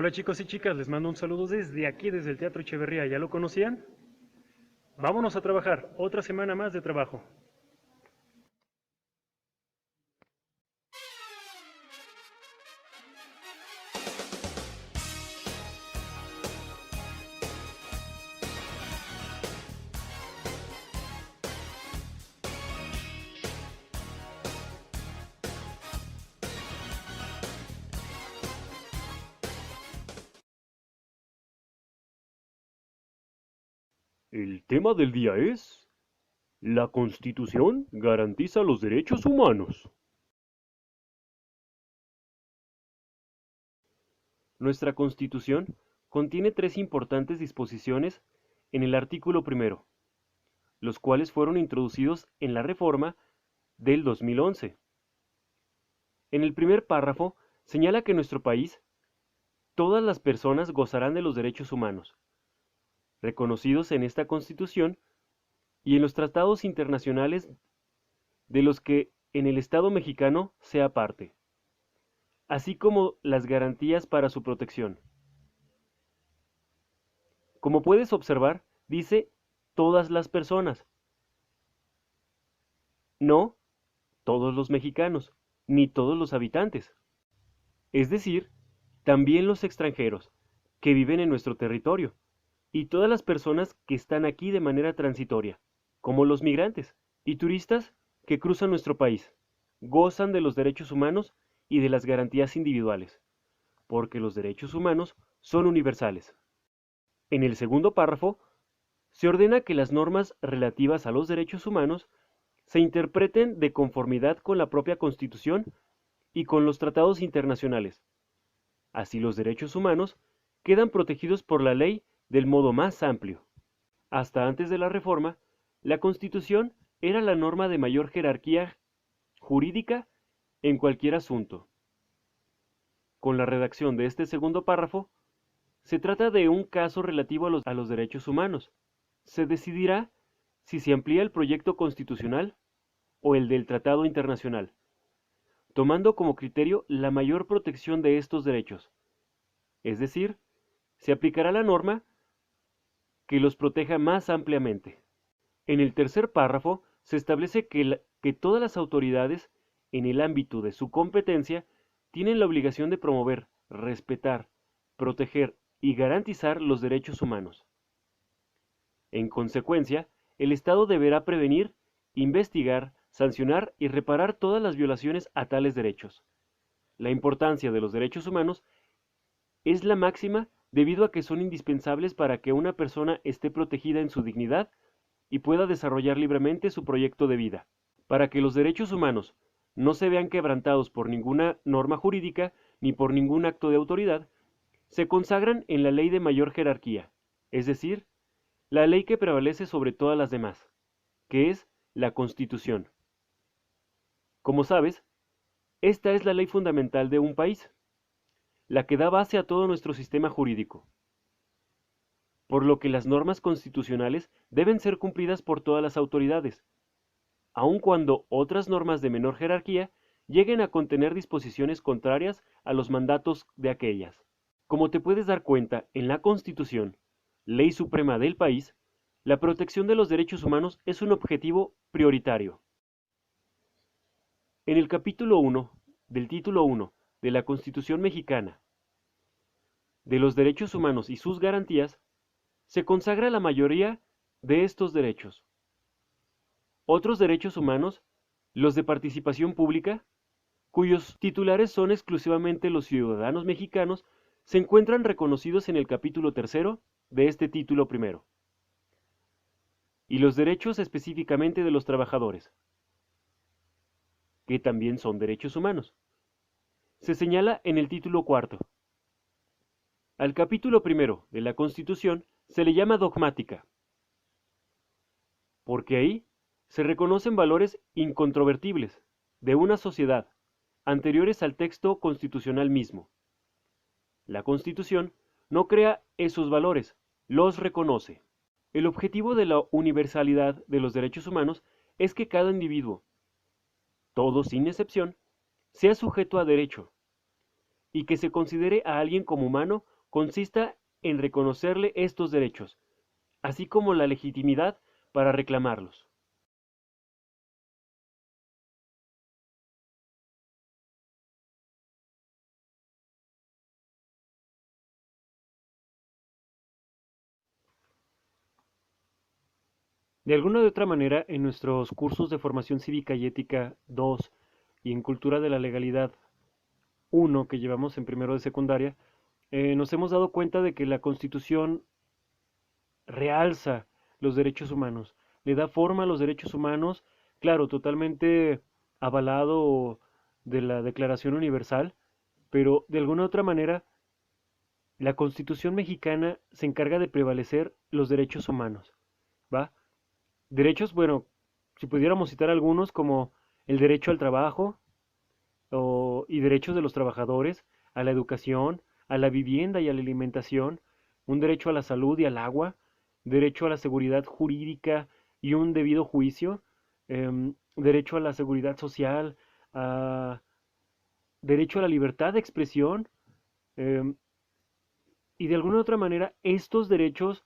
Hola chicos y chicas, les mando un saludo desde aquí, desde el Teatro Echeverría. ¿Ya lo conocían? Vámonos a trabajar, otra semana más de trabajo. El tema del día es: la Constitución garantiza los derechos humanos. Nuestra Constitución contiene tres importantes disposiciones en el artículo primero, los cuales fueron introducidos en la reforma del 2011. En el primer párrafo señala que en nuestro país todas las personas gozarán de los derechos humanos, reconocidos en esta Constitución y en los tratados internacionales de los que en el Estado mexicano sea parte, así como las garantías para su protección. Como puedes observar, dice todas las personas, no todos los mexicanos, ni todos los habitantes. Es decir, también los extranjeros que viven en nuestro territorio y todas las personas que están aquí de manera transitoria, como los migrantes y turistas que cruzan nuestro país, gozan de los derechos humanos y de las garantías individuales, porque los derechos humanos son universales. En el segundo párrafo, se ordena que las normas relativas a los derechos humanos se interpreten de conformidad con la propia Constitución y con los tratados internacionales. Así los derechos humanos quedan protegidos por la ley del modo más amplio. Hasta antes de la reforma, la Constitución era la norma de mayor jerarquía jurídica en cualquier asunto. Con la redacción de este segundo párrafo, se trata de un caso relativo a los derechos humanos. Se decidirá si se amplía el proyecto constitucional o el del tratado internacional, tomando como criterio la mayor protección de estos derechos. Es decir, se aplicará la norma que los proteja más ampliamente. En el tercer párrafo se establece que todas las autoridades, en el ámbito de su competencia, tienen la obligación de promover, respetar, proteger y garantizar los derechos humanos. En consecuencia, el Estado deberá prevenir, investigar, sancionar y reparar todas las violaciones a tales derechos. La importancia de los derechos humanos es la máxima debido a que son indispensables para que una persona esté protegida en su dignidad y pueda desarrollar libremente su proyecto de vida. Para que los derechos humanos no se vean quebrantados por ninguna norma jurídica ni por ningún acto de autoridad, se consagran en la ley de mayor jerarquía, es decir, la ley que prevalece sobre todas las demás, que es la Constitución. Como sabes, esta es la ley fundamental de un país, la que da base a todo nuestro sistema jurídico, por lo que las normas constitucionales deben ser cumplidas por todas las autoridades, aun cuando otras normas de menor jerarquía lleguen a contener disposiciones contrarias a los mandatos de aquellas. Como te puedes dar cuenta, en la Constitución, ley suprema del país, la protección de los derechos humanos es un objetivo prioritario. En el capítulo 1 del título 1 de la Constitución mexicana, de los derechos humanos y sus garantías, se consagra la mayoría de estos derechos. Otros derechos humanos, los de participación pública, cuyos titulares son exclusivamente los ciudadanos mexicanos, se encuentran reconocidos en el capítulo tercero de este título primero. Y los derechos específicamente de los trabajadores, que también son derechos humanos, se señala en el título cuarto. Al capítulo primero de la Constitución se le llama dogmática, porque ahí se reconocen valores incontrovertibles de una sociedad, anteriores al texto constitucional mismo. La Constitución no crea esos valores, los reconoce. El objetivo de la universalidad de los derechos humanos es que cada individuo, todo sin excepción, sea sujeto a derecho, y que se considere a alguien como humano consista en reconocerle estos derechos, así como la legitimidad para reclamarlos. De alguna u otra manera, en nuestros cursos de formación cívica y ética 2 y en cultura de la legalidad 1 que llevamos en primero de secundaria, nos hemos dado cuenta de que la Constitución realza los derechos humanos, le da forma a los derechos humanos, claro, totalmente avalado de la Declaración Universal, pero de alguna u otra manera la Constitución mexicana se encarga de prevalecer los derechos humanos, ¿va? Derechos, bueno, si pudiéramos citar algunos como el derecho al trabajo y derechos de los trabajadores, a la educación, a la vivienda y a la alimentación, un derecho a la salud y al agua, derecho a la seguridad jurídica y un debido juicio, derecho a la seguridad social, a, derecho a la libertad de expresión, em, y de alguna u otra manera estos derechos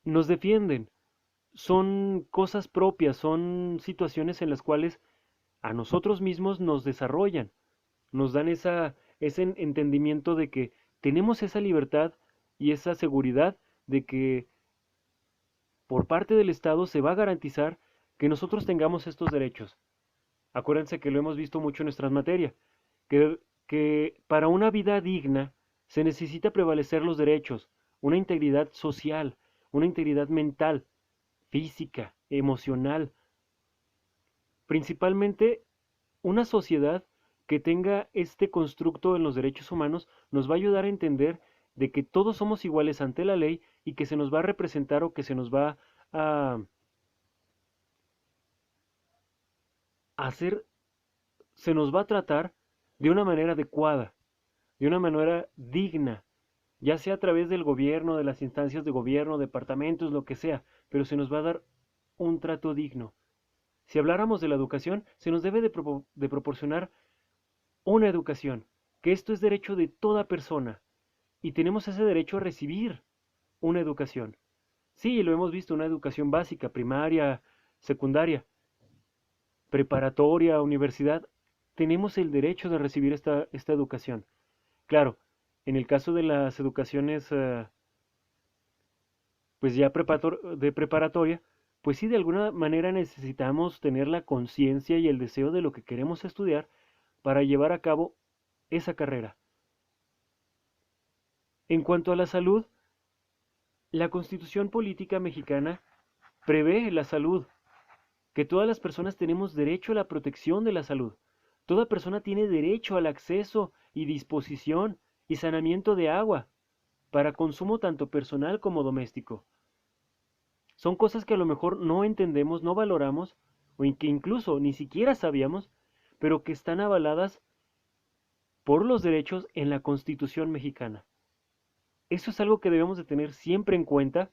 nos defienden. Son cosas propias, son situaciones en las cuales a nosotros mismos nos desarrollan, nos dan ese entendimiento de que tenemos esa libertad y esa seguridad de que por parte del Estado se va a garantizar que nosotros tengamos estos derechos. Acuérdense que lo hemos visto mucho en nuestras materias, que para una vida digna se necesita prevalecer los derechos, una integridad social, una integridad mental, física, emocional, principalmente una sociedad que tenga este constructo en los derechos humanos nos va a ayudar a entender de que todos somos iguales ante la ley y que se nos va a representar o que se nos va a hacer, se nos va a tratar de una manera adecuada, de una manera digna, ya sea a través del gobierno, de las instancias de gobierno, departamentos, lo que sea, pero se nos va a dar un trato digno. Si habláramos de la educación, se nos debe de proporcionar una educación, que esto es derecho de toda persona, y tenemos ese derecho a recibir una educación. Sí, lo hemos visto, una educación básica, primaria, secundaria, preparatoria, universidad, tenemos el derecho de recibir esta educación. Claro, en el caso de las educaciones, pues ya de preparatoria, pues sí, de alguna manera necesitamos tener la conciencia y el deseo de lo que queremos estudiar para llevar a cabo esa carrera. En cuanto a la salud, la Constitución Política Mexicana prevé la salud, que todas las personas tenemos derecho a la protección de la salud. Toda persona tiene derecho al acceso y disposición y saneamiento de agua para consumo tanto personal como doméstico. Son cosas que a lo mejor no entendemos, no valoramos, o que incluso ni siquiera sabíamos, pero que están avaladas por los derechos en la Constitución mexicana. Eso es algo que debemos de tener siempre en cuenta,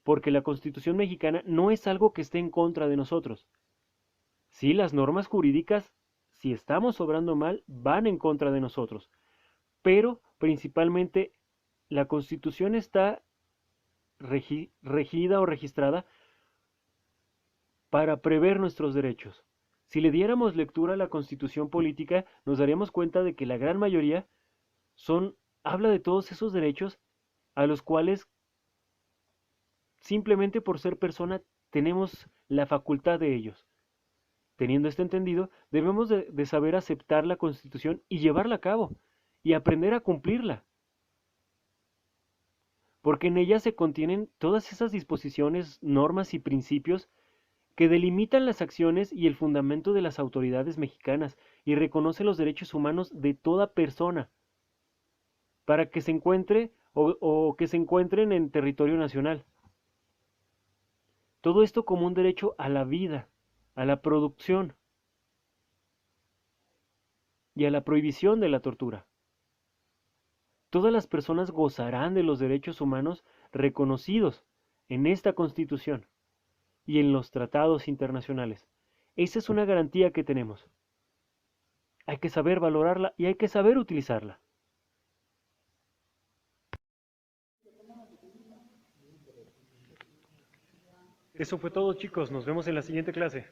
porque la Constitución mexicana no es algo que esté en contra de nosotros. Sí, las normas jurídicas, si estamos obrando mal, van en contra de nosotros, pero principalmente la Constitución está regida o registrada para prever nuestros derechos. Si le diéramos lectura a la Constitución política, nos daríamos cuenta de que la gran mayoría habla de todos esos derechos a los cuales simplemente por ser persona tenemos la facultad de ellos. Teniendo esto entendido, debemos de saber aceptar la Constitución y llevarla a cabo, y aprender a cumplirla. Porque en ella se contienen todas esas disposiciones, normas y principios que delimitan las acciones y el fundamento de las autoridades mexicanas y reconoce los derechos humanos de toda persona para que se encuentre o que se encuentren en territorio nacional. Todo esto como un derecho a la vida, a la producción y a la prohibición de la tortura. Todas las personas gozarán de los derechos humanos reconocidos en esta Constitución y en los tratados internacionales. Esa es una garantía que tenemos. Hay que saber valorarla y hay que saber utilizarla. Eso fue todo, chicos. Nos vemos en la siguiente clase.